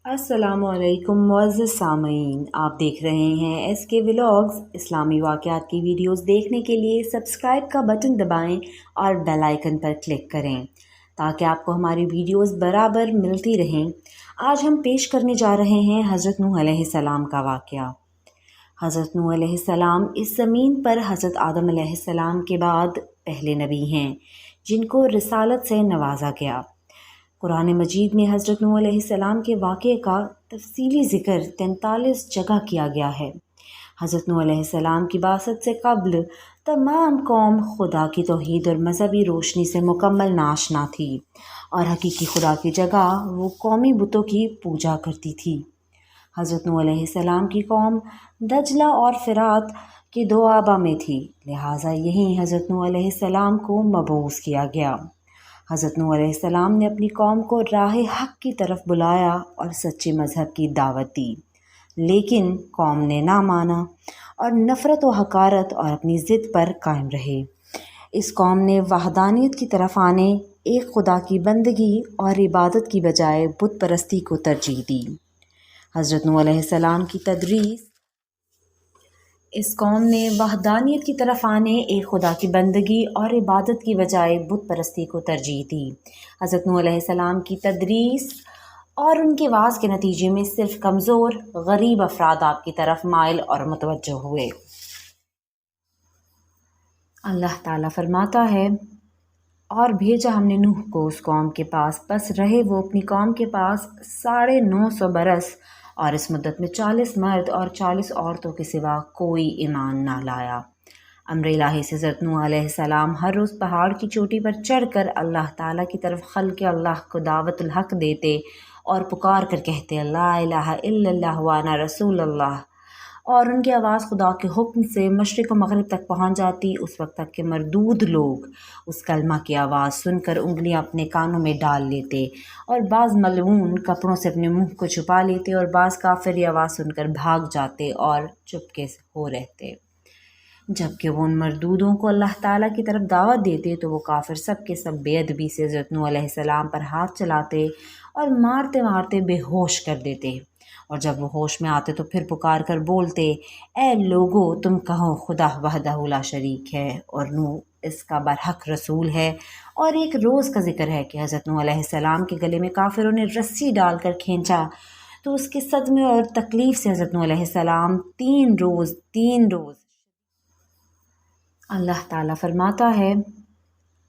السلام علیکم معزز سامعین، آپ دیکھ رہے ہیں ایس کے ولاگز۔ اسلامی واقعات کی ویڈیوز دیکھنے کے لیے سبسکرائب کا بٹن دبائیں اور بیل آئیکن پر کلک کریں تاکہ آپ کو ہماری ویڈیوز برابر ملتی رہیں۔ آج ہم پیش کرنے جا رہے ہیں حضرت نوح علیہ السلام کا واقعہ۔ حضرت نوح علیہ السلام اس زمین پر حضرت آدم علیہ السلام کے بعد پہلے نبی ہیں جن کو رسالت سے نوازا گیا۔ قرآن مجید میں حضرت نوح علیہ السلام کے واقعے کا تفصیلی ذکر 43 جگہ کیا گیا ہے۔ حضرت نوح علیہ السلام کی بعثت سے قبل تمام قوم خدا کی توحید اور مذہبی روشنی سے مکمل ناشنا تھی اور حقیقی خدا کی جگہ وہ قومی بتوں کی پوجا کرتی تھی۔ حضرت نوح علیہ السلام کی قوم دجلہ اور فرات کے دو آبا میں تھی، لہٰذا یہیں حضرت نوح علیہ السلام کو مبعوث کیا گیا۔ حضرت نوح علیہ السلام نے اپنی قوم کو راہ حق کی طرف بلایا اور سچے مذہب کی دعوت دی، لیکن قوم نے نہ مانا اور نفرت و حقارت اور اپنی ضد پر قائم رہے۔ اس قوم نے وحدانیت کی طرف آنے، ایک خدا کی بندگی اور عبادت کی بجائے بت پرستی کو ترجیح دی۔ حضرت نوح علیہ السلام کی تدریس اس قوم نے وحدانیت کی طرف آنے، ایک خدا کی بندگی اور عبادت کی بجائے بت پرستی کو ترجیح دی۔ حضرت نوح علیہ السلام کی تدریس اور ان کے وعظ کے نتیجے میں صرف کمزور، غریب افراد آپ کی طرف مائل اور متوجہ ہوئے۔ اللہ تعالیٰ فرماتا ہے، اور بھیجا ہم نے نوح کو اس قوم کے پاس، پس رہے وہ اپنی قوم کے پاس 950 برس، اور اس مدت میں 40 مرد اور 40 عورتوں کے سوا کوئی ایمان نہ لایا۔ امر الہی سے حضرت نوح علیہ السلام ہر روز پہاڑ کی چوٹی پر چڑھ کر اللہ تعالیٰ کی طرف خلق اللہ کو دعوت الحق دیتے اور پکار کر کہتے لا الہ الا اللہ وانا رسول اللہ، اور ان کی آواز خدا کے حکم سے مشرق و مغرب تک پہنچ جاتی، اس وقت تک کہ مردود لوگ اس کلمہ کی آواز سن کر انگلیاں اپنے کانوں میں ڈال لیتے، اور بعض ملعون کپڑوں سے اپنے منہ کو چھپا لیتے، اور بعض کافر یہ آواز سن کر بھاگ جاتے اور چپکے سے ہو رہتے۔ جبکہ وہ ان مردودوں کو اللہ تعالیٰ کی طرف دعوت دیتے تو وہ کافر سب کے سب بے ادبی سے حضرت نوح علیہ السلام پر ہاتھ چلاتے اور مارتے مارتے بے ہوش کر دیتے، اور جب وہ ہوش میں آتے تو پھر پکار کر بولتے، اے لوگو تم کہو خدا وحدہ لا شریک ہے اور نوح اس کا برحق رسول ہے۔ اور ایک روز کا ذکر ہے کہ حضرت نوح علیہ السلام کے گلے میں کافروں نے رسی ڈال کر کھینچا تو اس کے صدمے اور تکلیف سے حضرت نوح علیہ السلام 3 روز اللہ تعالیٰ فرماتا ہے،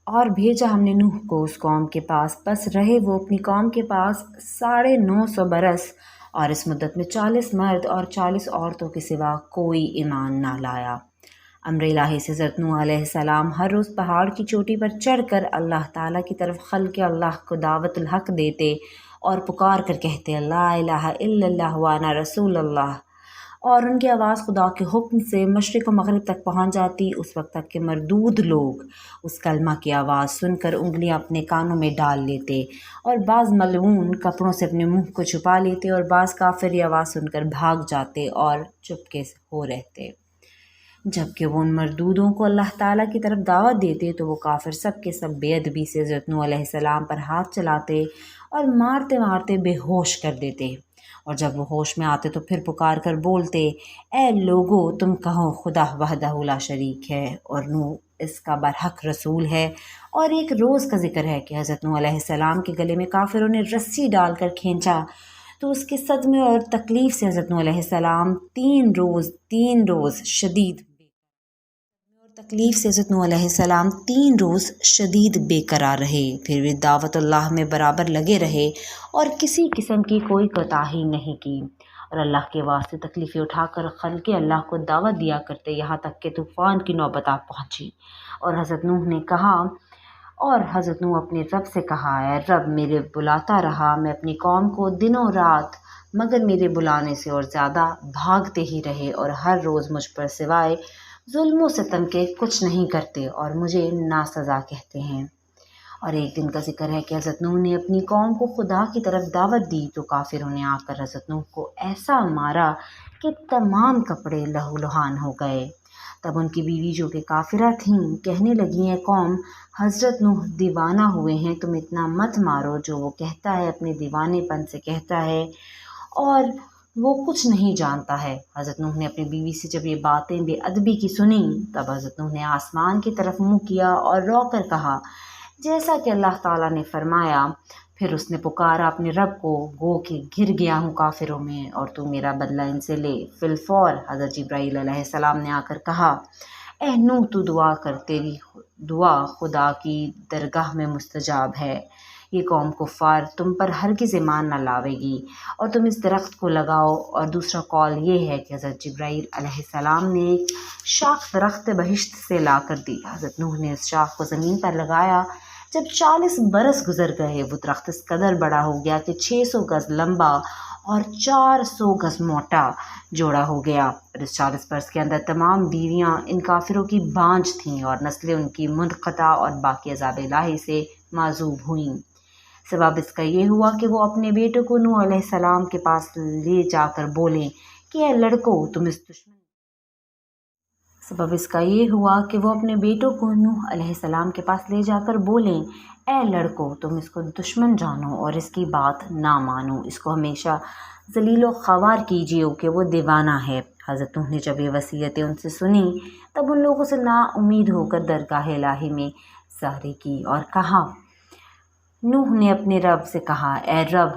اور بھیجا ہم نے نوح کو اس قوم کے پاس، پس رہے وہ اپنی قوم کے پاس 950 برس، اور اس مدت میں 40 مرد اور 40 عورتوں کے سوا کوئی ایمان نہ لایا۔ امر الہی سے حضرت نوح علیہ السلام ہر روز پہاڑ کی چوٹی پر چڑھ کر اللہ تعالیٰ کی طرف خلق اللہ کو دعوت الحق دیتے اور پکار کر کہتے لا الہ الا اللہ وانا رسول اللہ، اور ان کی آواز خدا کے حکم سے مشرق و مغرب تک پہنچ جاتی، اس وقت تک کہ مردود لوگ اس کلمہ کی آواز سن کر انگلیاں اپنے کانوں میں ڈال لیتے، اور بعض ملعون کپڑوں سے اپنے منہ کو چھپا لیتے، اور بعض کافر یہ آواز سن کر بھاگ جاتے اور چپکے سے ہو رہتے۔ جبکہ وہ ان مردودوں کو اللہ تعالیٰ کی طرف دعوت دیتے تو وہ کافر سب کے سب بے ادبی سے حضرت نوح علیہ السلام پر ہاتھ چلاتے اور مارتے مارتے بے ہوش کر دیتے، اور جب وہ ہوش میں آتے تو پھر پکار کر بولتے، اے لوگو تم کہو خدا وحدہ لا شریک ہے اور نوح اس کا برحق رسول ہے۔ اور ایک روز کا ذکر ہے کہ حضرت نوح علیہ السلام کے گلے میں کافروں نے رسی ڈال کر کھینچا تو اس کے صدمے اور تکلیف سے حضرت نوح علیہ السلام 3 روز شدید بے قرار رہے، پھر بھی دعوت اللہ میں برابر لگے رہے اور کسی قسم کی کوئی کوتاہی نہیں کی، اور اللہ کے واسطے تکلیفیں اٹھا کر خلق اللہ کو دعوت دیا کرتے، یہاں تک کہ طوفان کی نوبت آ پہنچی۔ اور حضرت نوح اپنے رب سے کہا، اے رب میرے بلاتا رہا میں اپنی قوم کو دنوں رات، مگر میرے بلانے سے اور زیادہ بھاگتے ہی رہے، اور ہر روز مجھ پر سوائے ظلم و ستم کے کچھ نہیں کرتے اور مجھے ناسزا کہتے ہیں۔ اور ایک دن کا ذکر ہے کہ حضرت نوح نے اپنی قوم کو خدا کی طرف دعوت دی تو کافروں نے آ کر حضرت نوح کو ایسا مارا کہ تمام کپڑے لہو لہان ہو گئے، تب ان کی بیوی جو کہ کافرہ تھیں کہنے لگیں، اے قوم، حضرت نوح دیوانہ ہوئے ہیں، تم اتنا مت مارو، جو وہ کہتا ہے اپنے دیوانے پن سے کہتا ہے اور وہ کچھ نہیں جانتا ہے۔ حضرت نوح نے اپنی بیوی سے جب یہ باتیں بے ادبی کی سنیں تب حضرت نوح نے آسمان کی طرف منہ کیا اور رو کر کہا، جیسا کہ اللہ تعالیٰ نے فرمایا۔ پھر اس نے پکارا اپنے رب کو، گو کہ گر گیا ہوں کافروں میں اور تو میرا بدلہ ان سے لے۔ فی الفور حضرت جبرائیل علیہ السلام نے آ کر کہا، اے نوح، تو دعا کر، تیری دعا خدا کی درگاہ میں مستجاب ہے۔ یہ قوم کفار تم پر ہرگز ایمان نہ لاوے گی اور تم اس درخت کو لگاؤ۔ اور دوسرا قول یہ ہے کہ حضرت جبرائیل علیہ السلام نے ایک شاخ درخت بہشت سے لا کر دی۔ حضرت نوح نے اس شاخ کو زمین پر لگایا۔ جب 40 برس گزر گئے وہ درخت اس قدر بڑا ہو گیا کہ 600 گز لمبا اور 400 گز موٹا جوڑا ہو گیا، اور اس 40 برس کے اندر تمام بیویاں ان کافروں کی بانجھ تھیں اور نسلیں ان کی منقطع اور باقی عذاب الہی سے معذوب ہوئیں۔ سبب اس کا یہ ہوا کہ وہ اپنے بیٹوں کو نوح علیہ السلام کے پاس لے جا کر بولیں کہ اے لڑکو تم اس دشمن سبب اس کا یہ ہوا کہ وہ اپنے بیٹوں کو نوح علیہ السلام کے پاس لے جا کر بولیں، اے لڑکو تم اس کو دشمن جانو اور اس کی بات نہ مانو، اس کو ہمیشہ ذلیل و خوار کیجیے کہ وہ دیوانہ ہے۔ حضرت نوح نے جب یہ وصیتیں ان سے سنی تب ان لوگوں سے نا امید ہو کر درگاہ الہی میں ساری کی اور کہا، نوح نے اپنے رب سے کہا، اے رب،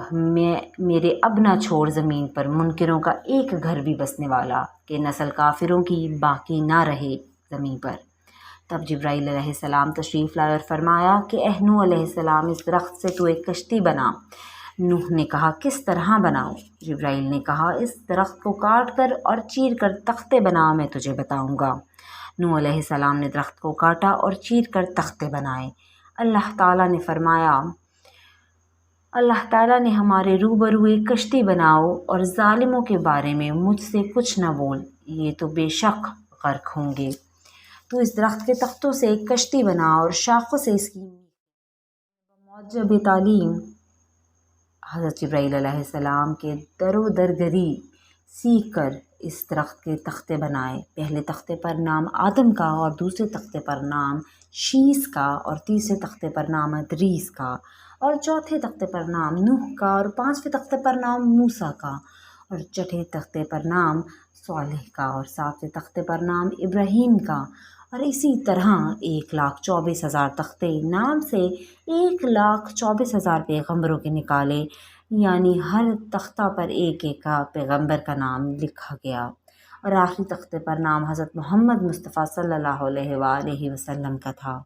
میرے اب نہ چھوڑ زمین پر منکروں کا ایک گھر بھی بسنے والا، کہ نسل کافروں کی باقی نہ رہے زمین پر۔ تب جبرائیل علیہ السلام تشریف لائے اور فرمایا کہ اے نوح علیہ السلام، اس درخت سے تو ایک کشتی بنا۔ نوح نے کہا، کس طرح بناؤں؟ جبرائیل نے کہا، اس درخت کو کاٹ کر اور چیر کر تختے بنا، میں تجھے بتاؤں گا۔ نوح علیہ السلام نے درخت کو کاٹا اور چیر کر تختے بنائے۔ اللہ تعالیٰ نے ہمارے روبرو ایک کشتی بناؤ اور ظالموں کے بارے میں مجھ سے کچھ نہ بول، یہ تو بے شک غرق ہوں گے۔ تو اس درخت کے تختوں سے ایک کشتی بنا اور شاخوں سے اس کی معجب تعلیم حضرت جبرائیل علیہ السلام کے در و درگری سیکھ کر اس درخت کے تختے بنائے۔ پہلے تختے پر نام آدم کا اور دوسرے تختے پر نام شیس کا اور تیسرے تختے پر نام ادریس کا اور چوتھے تختے پر نام نوح کا اور پانچویں تختے پر نام موسیٰ کا اور چھٹے تختے پر نام صالح کا اور ساتویں تختے پر نام ابراہیم کا، اور اسی طرح 1,24,000 تختے نام سے 1,24,000 پیغمبروں کے نکالے، یعنی ہر تختہ پر ایک ایک کا پیغمبر کا نام لکھا گیا، اور آخری تختے پر نام حضرت محمد مصطفیٰ صلی اللہ علیہ وآلہ وسلم کا تھا۔